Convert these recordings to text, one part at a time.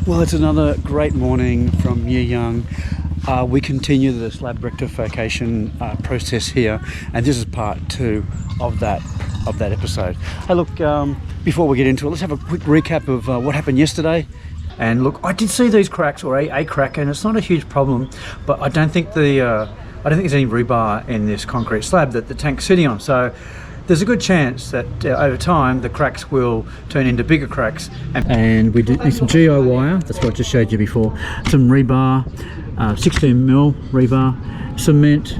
Well, it's another great morning from Year Young. We continue the slab rectification process here, and this is part 2 of that episode. Hey, look, before we get into it, let's have a quick recap of what happened yesterday. And look, I did see these cracks, or a crack, and it's not a huge problem, but I don't think there's any rebar in this concrete slab that the tank's sitting on. So there's a good chance that over time the cracks will turn into bigger cracks. And we need some GI wire, that's what I just showed you before, some rebar, 16mm rebar, cement,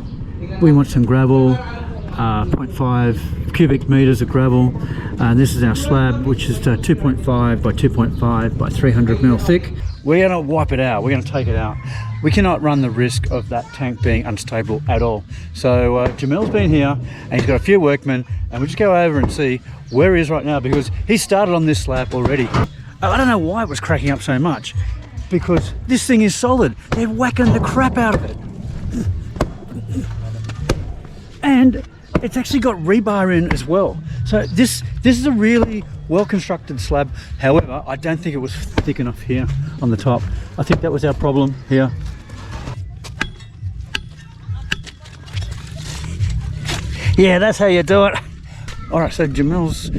we want some gravel, 0.5 cubic meters of gravel, and this is our slab, which is 2.5 by 2.5 by 300mm thick. We're going to wipe it out, we're going to take it out. We cannot run the risk of that tank being unstable at all. So Jamil's been here and he's got a few workmen, and we'll just go over and see where he is right now, because he started on this slab already. I don't know why it was cracking up so much, because this thing is solid. They're whacking the crap out of it. And it's actually got rebar in as well. So this is a really well constructed slab. However, I don't think it was thick enough here on the top. I think that was our problem here. Yeah, that's how you do it. All right, so Jamil's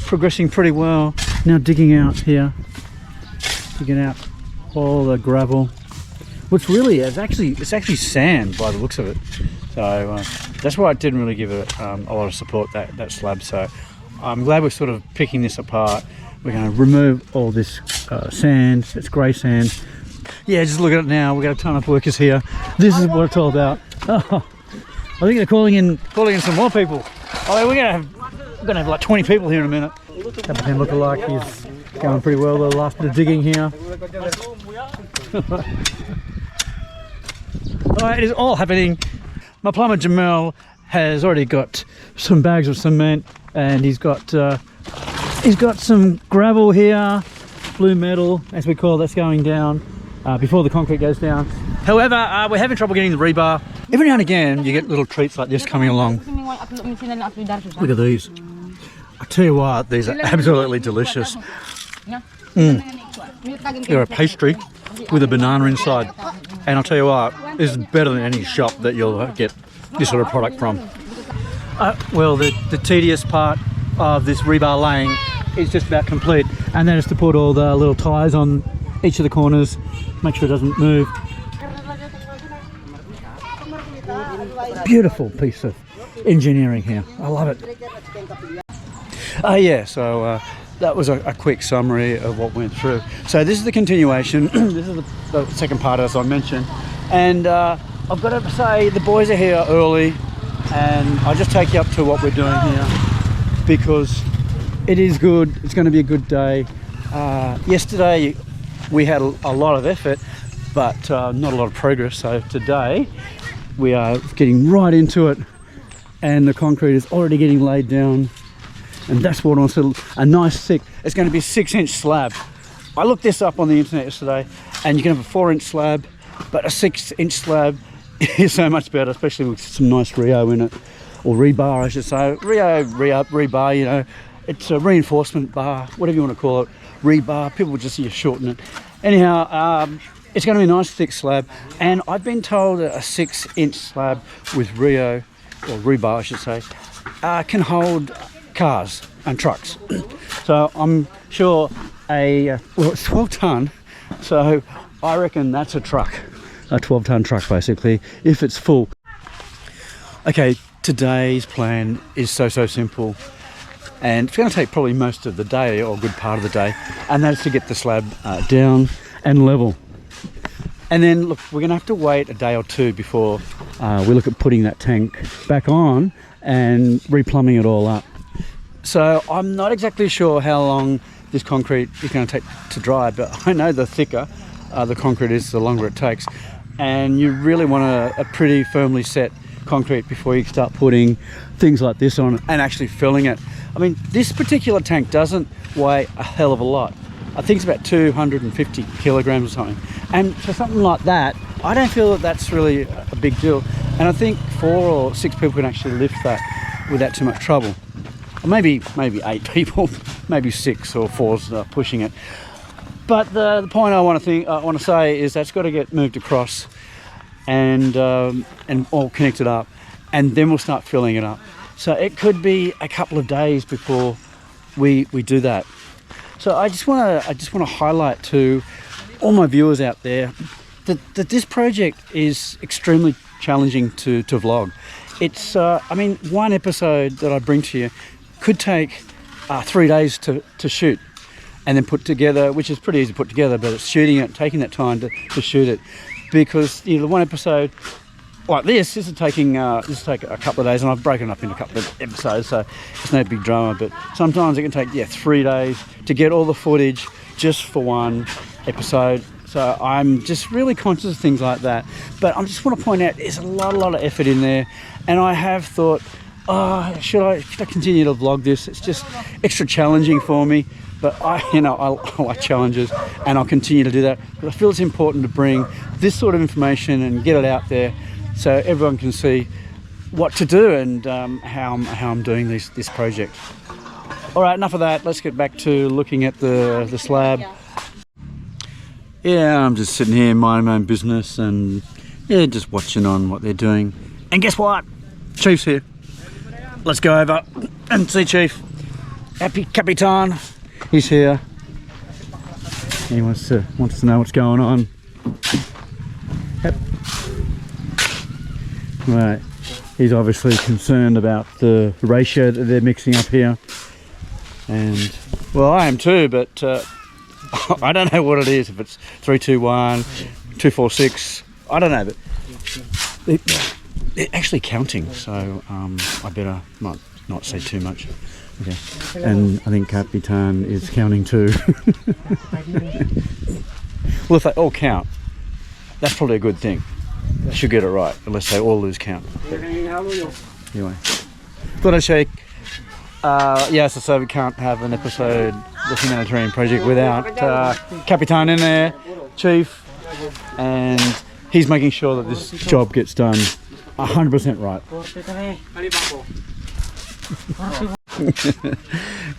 progressing pretty well. Now digging out here, digging out all the gravel, which really is it's actually sand by the looks of it. So that's why I didn't really give it a lot of support, that slab. So I'm glad we're sort of picking this apart. We're going to remove all this sand. It's grey sand. Yeah, just look at it now. We've got a ton of workers here. This is what it's all about. Oh, I think they're calling in some more people. Oh, we're gonna have like 20 people here in a minute. Alvin looking like he's going pretty well. The last bit of digging here. Alright, it is all happening. My plumber Jamil has already got some bags of cement, and he's got some gravel here, blue metal as we call it, that's going down before the concrete goes down. However, we're having trouble getting the rebar. Every now and again you get little treats like this coming along. Look at these. I tell you what, these are absolutely delicious. They're a pastry with a banana inside, and I'll tell you what, this is better than any shop that you'll get this sort of product from. Well, the tedious part of this rebar laying is just about complete, and that is to put all the little ties on each of the corners, make sure it doesn't move. Beautiful piece of engineering here, I love it. Yeah, so that was a quick summary of what went through. So this is the continuation. This is the second part, as I mentioned, and I've got to say the boys are here early, and I'll just take you up to what we're doing here, because it is good. It's going to be a good day. Yesterday we had a lot of effort, but not a lot of progress. So today we are getting right into it, and the concrete is already getting laid down. And that's what I said, a nice thick, it's going to be a 6-inch slab. I looked this up on the internet yesterday, and you can have a 4-inch slab, but a 6-inch slab is so much better, especially with some nice Rio in it, or rebar I should say. Rebar, you know, it's a reinforcement bar, whatever you want to call it, rebar, people just shorten it. Anyhow, it's going to be a nice thick slab, and I've been told that a 6-inch slab with Rio, or rebar I should say, can hold cars and trucks. So I'm sure well, it's 12 ton, so I reckon that's a truck, a 12-ton truck basically, if it's full. Okay, today's plan is so simple, and it's going to take probably most of the day, or a good part of the day, and that's to get the slab down and level. And then look, we're going to have to wait a day or two before we look at putting that tank back on and replumbing it all up. So I'm not exactly sure how long this concrete is going to take to dry, but I know the thicker the concrete is, the longer it takes. And you really want a pretty firmly set concrete before you start putting things like this on and actually filling it. I mean, this particular tank doesn't weigh a hell of a lot. I think it's about 250 kilograms or something. And for something like that, I don't feel that that's really a big deal. And I think 4 or 6 people can actually lift that without too much trouble. Or maybe 8 people, maybe 6 or 4's pushing it. But the point I want to say is that's got to get moved across and all connected up, and then we'll start filling it up. So it could be a couple of days before we do that. So I just want to highlight to all my viewers out there that this project is extremely challenging to vlog. It's I mean, one episode that I bring to you could take 3 days to shoot and then put together, which is pretty easy to put together, but it's shooting it, taking that time to shoot it, because the one episode like this is taking this will take a couple of days, and I've broken it up into a couple of episodes, so it's no big drama. But sometimes it can take 3 days to get all the footage just for one episode. So I'm just really conscious of things like that. But I just want to point out there's a lot of effort in there, and I have thought, should I continue to vlog this? It's just extra challenging for me. But I like challenges, and I'll continue to do that. But I feel it's important to bring this sort of information and get it out there, so everyone can see what to do and how I'm doing this project. All right, enough of that. Let's get back to looking at the slab. Yeah, I'm just sitting here minding my own business and just watching on what they're doing. And guess what? Chief's here. Let's go over and see Chief. Happy Capitan. He's here. He wants to know what's going on. Yep. Right. He's obviously concerned about the ratio that they're mixing up here. And well, I am too, but I don't know what it is. If it's 321, 246, I don't know. But they're actually counting, so I better not say too much. Okay. And I think Capitan is counting too. Well, if they all count, that's probably a good thing. They should get it right, unless they all lose count. But anyway, thought I'd shake. So we can't have an episode, the humanitarian project, without Capitan in there, Chief, and he's making sure that this job gets done 100% right.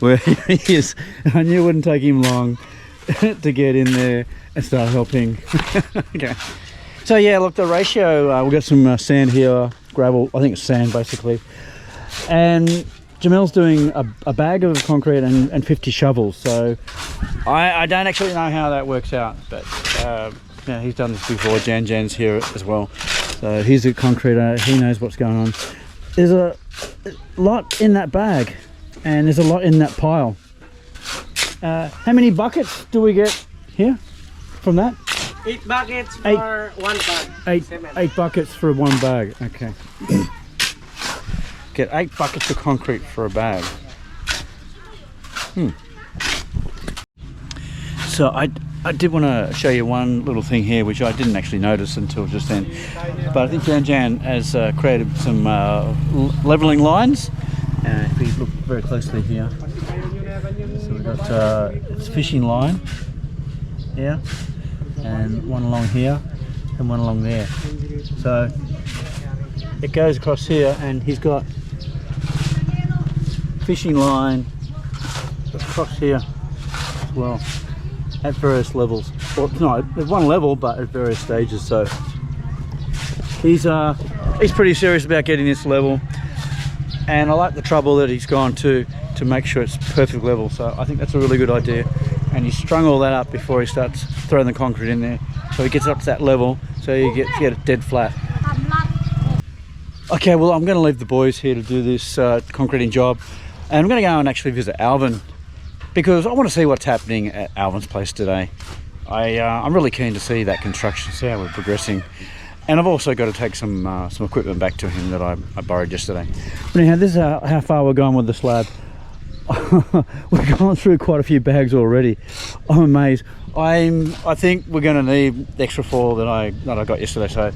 Well, he is. I knew it wouldn't take him long to get in there and start helping. Okay. So yeah, look, the ratio, we've got some sand here, gravel, I think it's sand basically. And Jamel's doing a bag of concrete and 50 shovels. So I don't actually know how that works out, but he's done this before. Jan's here as well. So he's a concreter, he knows what's going on. There's a lot in that bag, and there's a lot in that pile. How many buckets do we get here from that? 8 buckets for one bag. Eight buckets for one bag. Okay. Get 8 buckets of concrete for a bag. So I did want to show you one little thing here, which I didn't actually notice until just then. But I think Jan has created some leveling lines. If we look very closely here, so we've got it's fishing line here, and one along here, and one along there. So it goes across here, and he's got fishing line across here as well, at various levels. Well, no, there's one level, but at various stages. So he's pretty serious about getting this level, and I like the trouble that he's gone to make sure it's perfect level. So I think that's a really good idea, and he strung all that up before he starts throwing the concrete in there, so he gets up to that level, so you get it dead flat. Okay, well, I'm going to leave the boys here to do this concreting job, and I'm going to go and actually visit Alvin, because I want to see what's happening at Alvin's place today. I'm really keen to see that construction, see how we're progressing. And I've also got to take some equipment back to him that I borrowed yesterday. But anyhow, this is how far we're going with the slab. We've gone through quite a few bags already. I'm amazed. I think we're going to need the extra 4 that I got yesterday. So,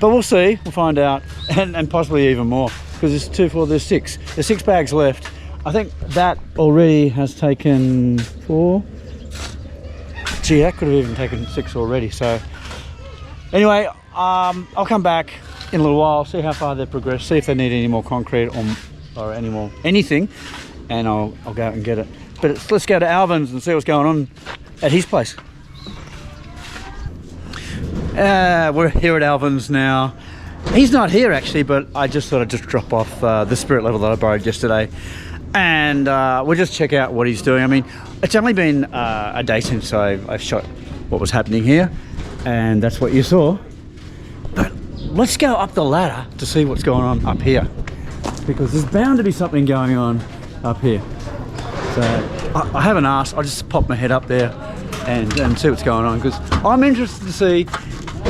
but we'll see. We'll find out, and possibly even more, because there's 2, 4, there's 6. There's 6 bags left. I think that already has taken 4. Gee, that could have even taken 6 already. So anyway, I'll come back in a little while, see how far they've progressed, see if they need any more concrete or anything, and I'll go out and get it. But let's go to Alvin's and see what's going on at his place. We're here at Alvin's now. He's not here actually, but I just thought I'd just drop off the spirit level that I borrowed yesterday, and we'll just check out what he's doing. I mean, it's only been a day since I shot what was happening here, and that's what you saw. But let's go up the ladder to see what's going on up here, because there's bound to be something going on up here. So I haven't asked. I'll just pop my head up there and see what's going on, because I'm interested to see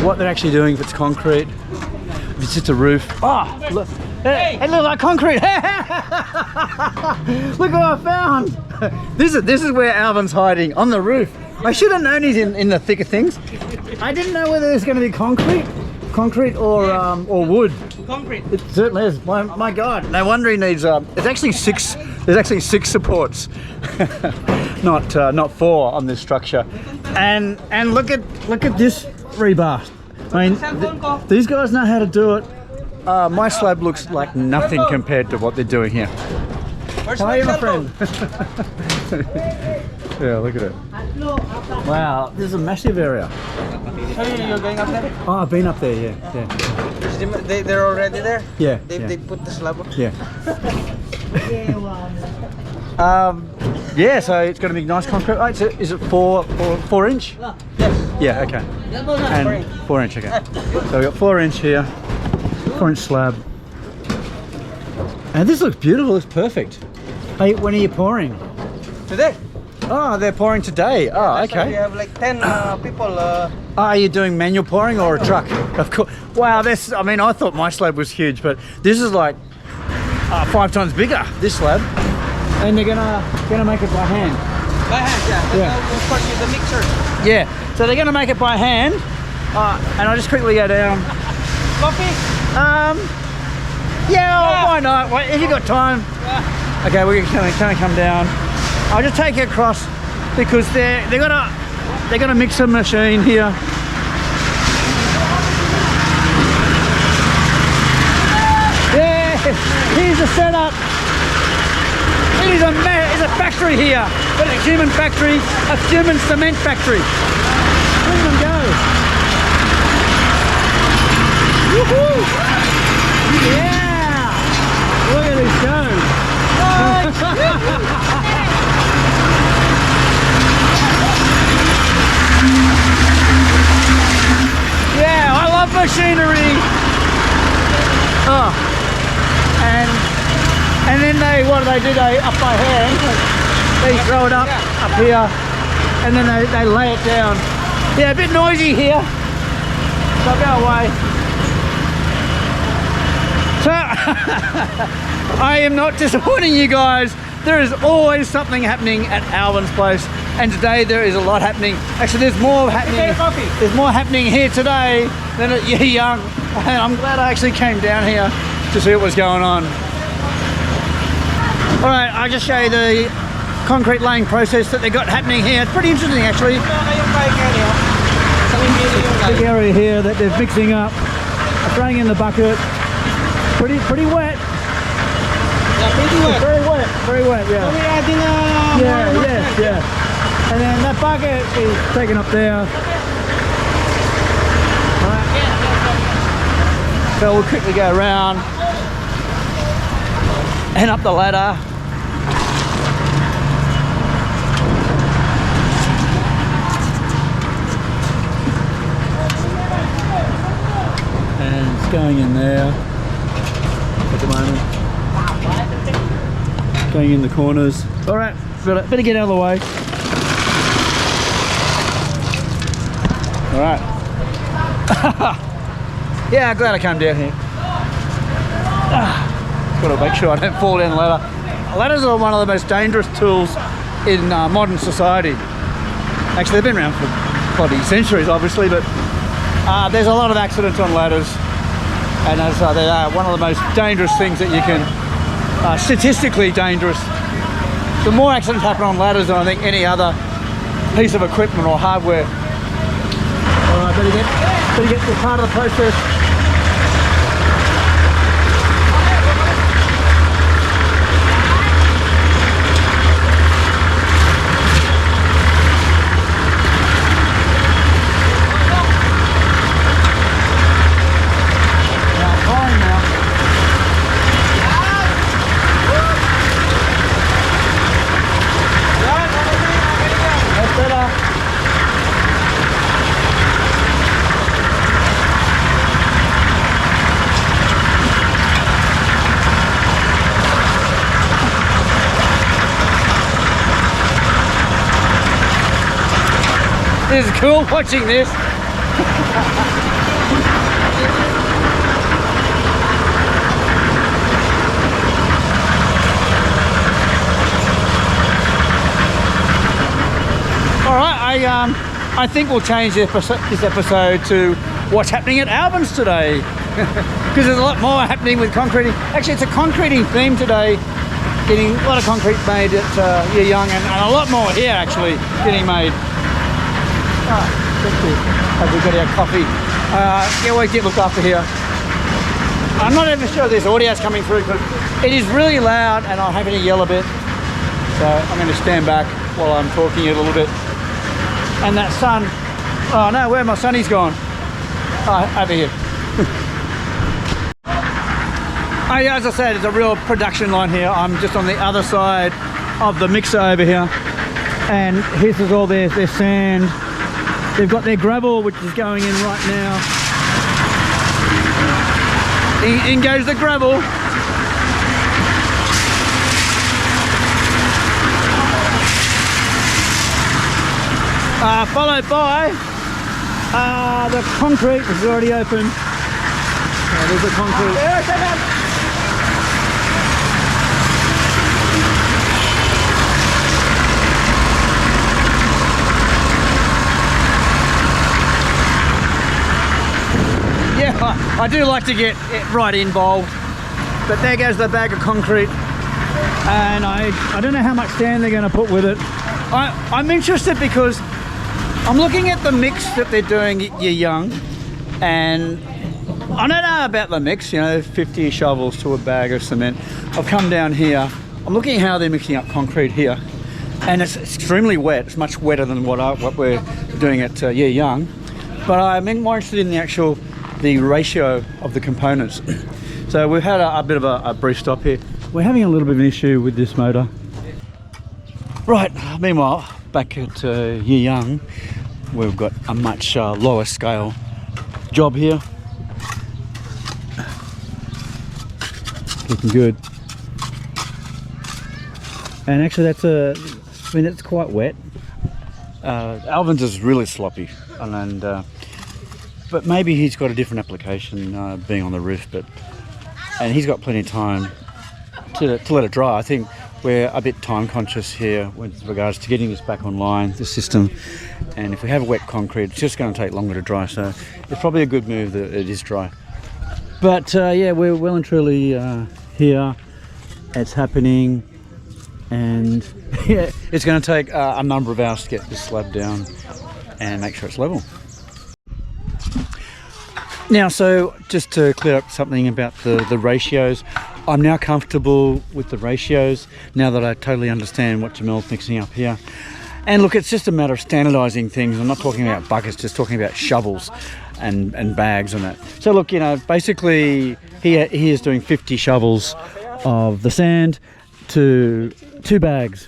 what they're actually doing, if it's concrete, if it's just a roof. Oh, look, it looks like concrete. Look what I found. This is where Alvin's hiding, on the roof. I should have known he's in the thick of things. I didn't know whether there's going to be concrete or wood. Concrete. It certainly is. My God, no wonder he needs. It's actually six. There's actually 6 supports, not 4 on this structure. And look at this rebar. I mean, these guys know how to do it. My slab looks like nothing compared to what they're doing here. How are you, my friend? Yeah, look at it. Wow, this is a massive area. You're going up there? Oh, I've been up there, yeah. They're already there? Yeah. They put the slab up? Yeah. Yeah, so it's going to be nice concrete. Right, so is it 4 inch? Yes. Yeah, okay. And 4 inch, okay. So we've got 4 inch here, 4 inch slab. And this looks beautiful, it's perfect. Hey, when are you pouring? Today? Oh, they're pouring today. Oh, okay. We have like 10 people. Are you doing manual pouring or a truck? Of course. Wow, this. I mean, I thought my slab was huge, but this is like 5 times bigger. This slab, and they're gonna make it by hand. By hand, yeah. Of course, with the mixer. Yeah. So they're gonna make it by hand, and I'll just quickly go down. Coffee? Yeah. Why not? Wait, if you got time. Yeah. Okay, we're gonna come down. I'll just take it across because they're gonna mix a machine here. Yeah, here's the setup. It is a factory here, but a human factory, a human cement factory. Look at them go. Woohoo! Yeah! Look at this go. Yeah, I love machinery. Oh, and then what do? They up by hand. They throw it up here, and then they lay it down. Yeah, a bit noisy here. So I'll go away. So I am not disappointing you guys. There is always something happening at Alvin's place, and today there is a lot happening. Actually, there's more happening. There's more happening here today than at Young, and I'm glad I actually came down here to see what was going on. All right, I'll just show you the concrete laying process that they got happening here. It's pretty interesting, actually. Big area here that they're mixing up, throwing in the bucket. Pretty wet. Yeah, pretty wet. Very wet, yeah. So we're adding Yeah. And then that bucket is taken up there. Right. So we'll quickly go around and up the ladder. And it's going in there at the moment. Going in the corners. All right, better get out of the way. All right. Yeah, glad I came down here. Got to make sure I don't fall down the ladder. Ladders are one of the most dangerous tools in modern society. Actually, they've been around for bloody centuries, obviously, but there's a lot of accidents on ladders, and as they are one of the most dangerous things that you can, statistically dangerous. The more accidents happen on ladders than I think any other piece of equipment or hardware. All right, better get to part of the process. This is cool watching this. Alright, I think we'll change this episode to what's happening at Alvin's today. Because there's a lot more happening with concreting. Actually, it's a concreting theme today. Getting a lot of concrete made at Year Young, and a lot more here actually getting made. Thank you. Have we got our coffee? Yeah, we get looked after here. I'm not even sure this audio's coming through because it is really loud and I'm having to yell a bit. So I'm going to stand back while I'm talking a little bit. And that sun, oh no, where my sunny's gone? Oh, over here. Oh yeah, as I said, it's a real production line here. I'm just on the other side of the mixer over here. And here's all their sand. They've got their gravel, which is going in right now. In goes the gravel. Followed by the concrete, which is already open. There's the concrete. Yeah, I do like to get right involved, but there goes the bag of concrete, and I don't know how much sand they're going to put with it. I'm interested because I'm looking at the mix that they're doing at Year Young, and I don't know about the mix, you know, 50 shovels to a bag of cement. I've come down here, I'm looking at how they're mixing up concrete here, and it's extremely wet. It's much wetter than what we're doing at Year Young, but I'm more interested in the ratio of the components. So we've had a bit of a brief stop here. We're having a little bit of an issue with this motor. Right, meanwhile, back at Year Young, we've got a much lower scale job here. Looking good. And actually I mean, it's quite wet. Alvin's is really sloppy, but maybe he's got a different application being on the roof, and he's got plenty of time to let it dry. I think we're a bit time conscious here with regards to getting this back online, the system, and if we have wet concrete, it's just going to take longer to dry, so it's probably a good move that it is dry. But yeah, we're well and truly here. It's happening, and yeah, it's going to take a number of hours to get this slab down and make sure it's level. Now, so just to clear up something about the ratios, I'm now comfortable with the ratios now that I totally understand what Jamel's mixing up here. And look, it's just a matter of standardizing things. I'm not talking about buckets, just talking about shovels and bags and that. So look, you know, basically he is doing 50 shovels of the sand to 2 bags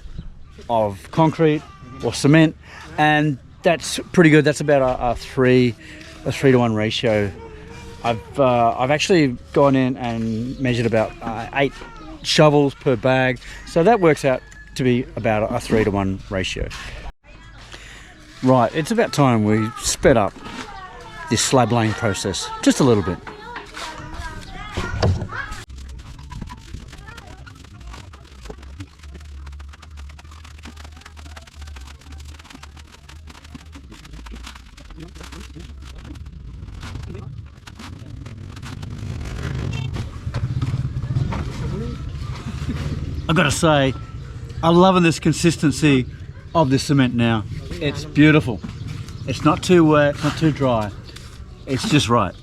of concrete or cement, and that's pretty good. That's about a 3 to 1 ratio. I've actually gone in and measured about 8 shovels per bag, so that works out to be about a 3 to 1 ratio. Right, it's about time we sped up this slab laying process just a little bit. I've got to say, I'm loving this consistency of the cement now. It's beautiful. It's not too wet, not too dry. It's just right.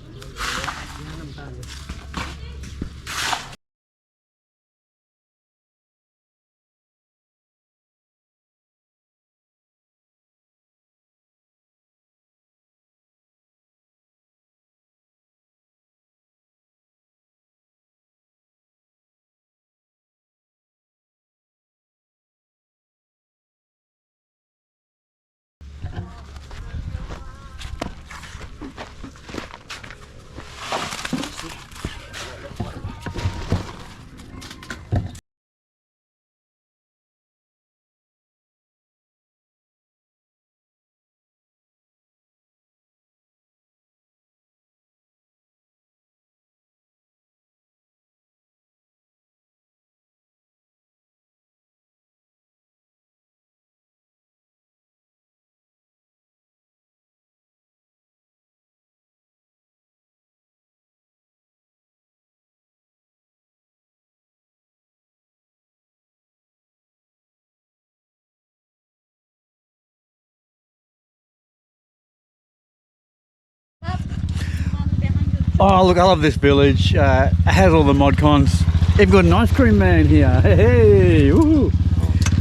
Oh look, I love this village. It has all the mod cons. They've got an ice cream man here. Hey, woohoo!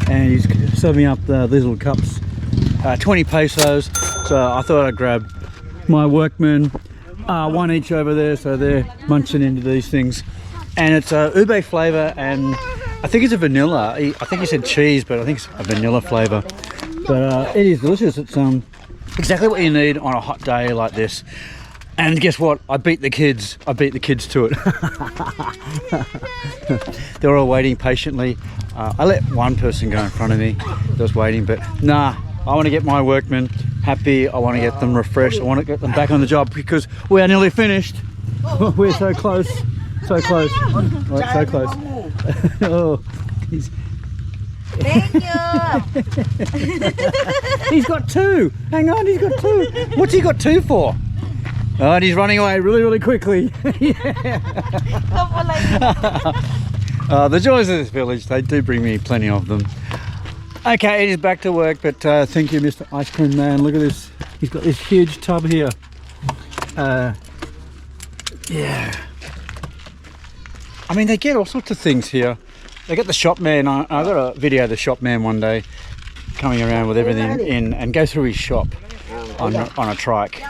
And he's serving up these little cups. 20 pesos. So I thought I'd grab my workmen, one each over there, so they're munching into these things. And it's a ube flavour, and I think it's a vanilla. I think he said cheese, but I think it's a vanilla flavour. But it is delicious. It's exactly what you need on a hot day like this. And guess what? I beat the kids. I beat the kids to it. They were all waiting patiently. I let one person go in front of me that was waiting, but nah, I want to get my workmen happy. I want to get them refreshed. I want to get them back on the job because we are nearly finished. We're so close. So close. Right, so close. Oh, he's... Thank you. He's got two. Hang on, he's got two. What's he got two for? Oh, and he's running away really, really quickly. The joys of this village, they do bring me plenty of them. Okay, it is back to work, but thank you, Mr. Ice Cream Man. Look at this. He's got this huge tub here. Yeah. I mean, they get all sorts of things here. They get the shop man. I got a video of the shop man one day coming around with everything in and go through his shop on a trike.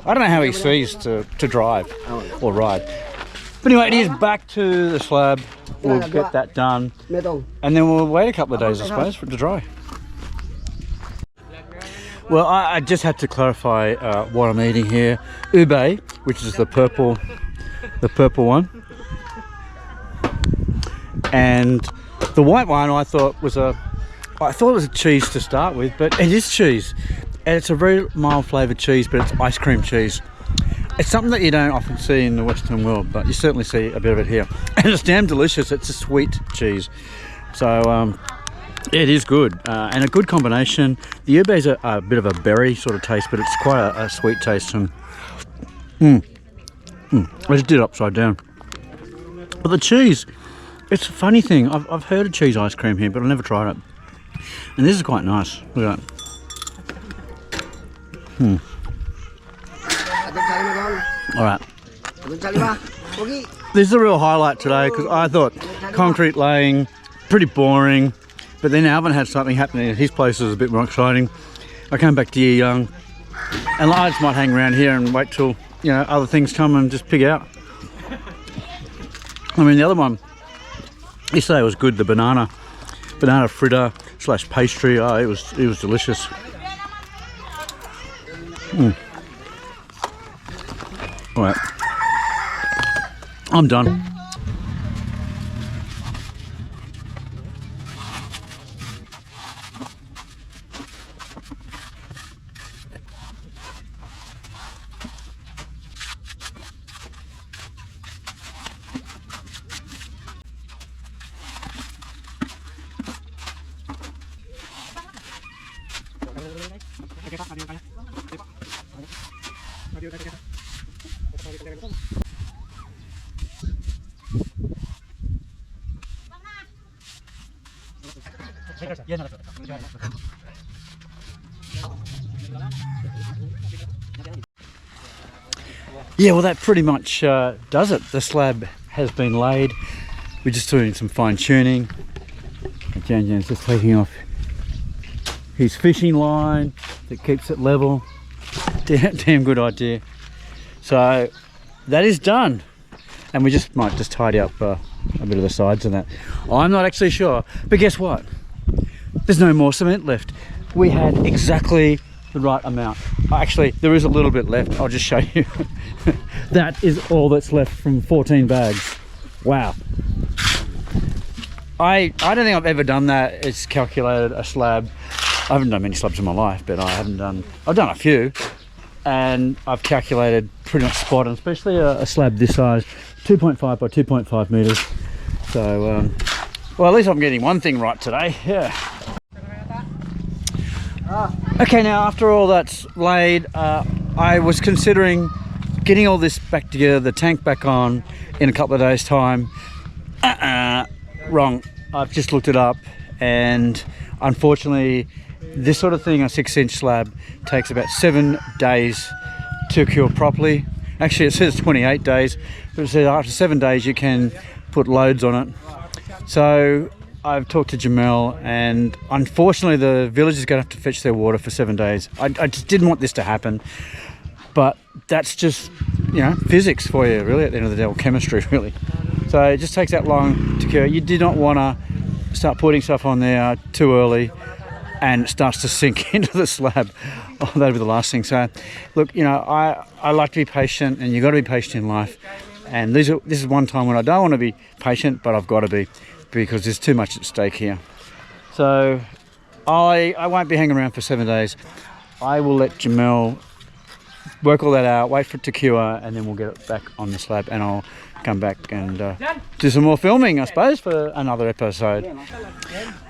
I don't know how he sees to drive or ride. But anyway, it is back to the slab. We'll get that done. And then we'll wait a couple of days, I suppose, for it to dry. Well, I just had to clarify what I'm eating here. Ube, which is the purple one. And the white one I thought was a cheese to start with, but it is cheese. And it's a very mild flavoured cheese, but it's ice cream cheese. It's something that you don't often see in the Western world, but you certainly see a bit of it here. And it's damn delicious. It's a sweet cheese. So it is good and a good combination. The ube is a bit of a berry sort of taste, but it's quite a sweet taste. And I just did it upside down. But the cheese, it's a funny thing. I've heard of cheese ice cream here, but I've never tried it. And this is quite nice. Look at that. All right. This is a real highlight today because I thought concrete laying, pretty boring. But then Alvin had something happening at his place that was a bit more exciting. I came back to Year Young, and I just might hang around here and wait till other things come and just pig out. I mean, the other one, yesterday was good. The banana fritter / pastry. Oh, it was delicious. All right, I'm done. Yeah, well, that pretty much does it. The slab has been laid. We're just doing some fine tuning. Jan Jan's just taking off his fishing line that keeps it level. Damn good idea. So that is done, and we might just tidy up a bit of the sides of that. I'm not actually sure, but guess what? There's no more cement left. We had exactly the right amount. Actually, there is a little bit left. I'll just show you. That is all that's left from 14 bags. Wow. I don't think I've ever done that. It's calculated a slab. I haven't done many slabs in my life, but I've done a few, and I've calculated pretty much spot on, especially a slab this size, 2.5 by 2.5 meters. So, well, at least I'm getting one thing right today. Yeah. Okay, now after all that's laid, I was considering getting all this back together, the tank back on in a couple of days' time. Wrong. I've just looked it up, and unfortunately this sort of thing, a 6-inch slab, takes about 7 days to cure properly. Actually, it says 28 days, but it says after 7 days you can put loads on it. So I've talked to Jamel, and unfortunately the village is going to have to fetch their water for 7 days. I just didn't want this to happen, but that's just, you know, physics for you, really, at the end of the day, or chemistry, really. So it just takes that long to cure. You did not want to start putting stuff on there too early and it starts to sink into the slab. Oh, that'd be the last thing. So look, you know, I like to be patient, and you've got to be patient in life. And this is one time when I don't want to be patient, but I've got to be, because there's too much at stake here. So I won't be hanging around for 7 days. I will let Jamel work all that out, wait for it to cure, and then we'll get it back on the slab, and I'll come back and do some more filming, I suppose, for another episode.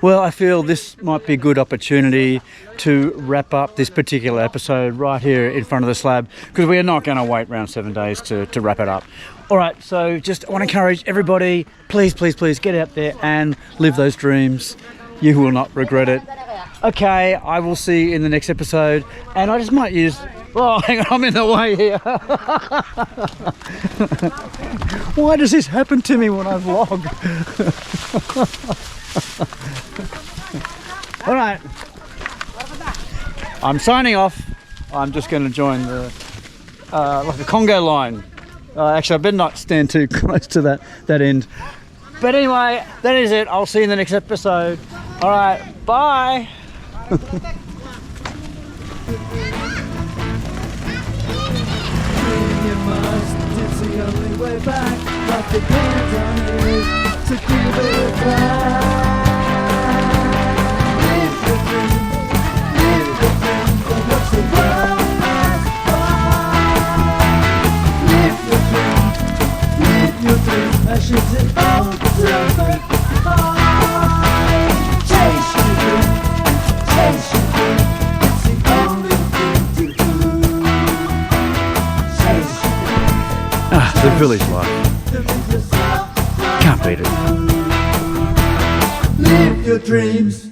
Well, I feel this might be a good opportunity to wrap up this particular episode right here in front of the slab, because we are not going to wait around 7 days to wrap it up. All right, so just I want to encourage everybody, please, please, please get out there and live those dreams. You will not regret it. Okay, I will see you in the next episode, and I just might use... Oh, hang on, I'm in the way here. Why does this happen to me when I vlog? All right, I'm signing off. I'm just going to join the like the Congo line. Actually, I better not stand too close to that end. But anyway, that is it. I'll see you in the next episode. All right, bye. It's the only way back. Life depends on you to give it back. Live your dream, but watch the world pass by. Live your dream, passions and ultimate high. Chase your dream, chase your dream. It's the only thing to do. Chase your dream. Ah, the village life. Can't beat it. Live your dreams.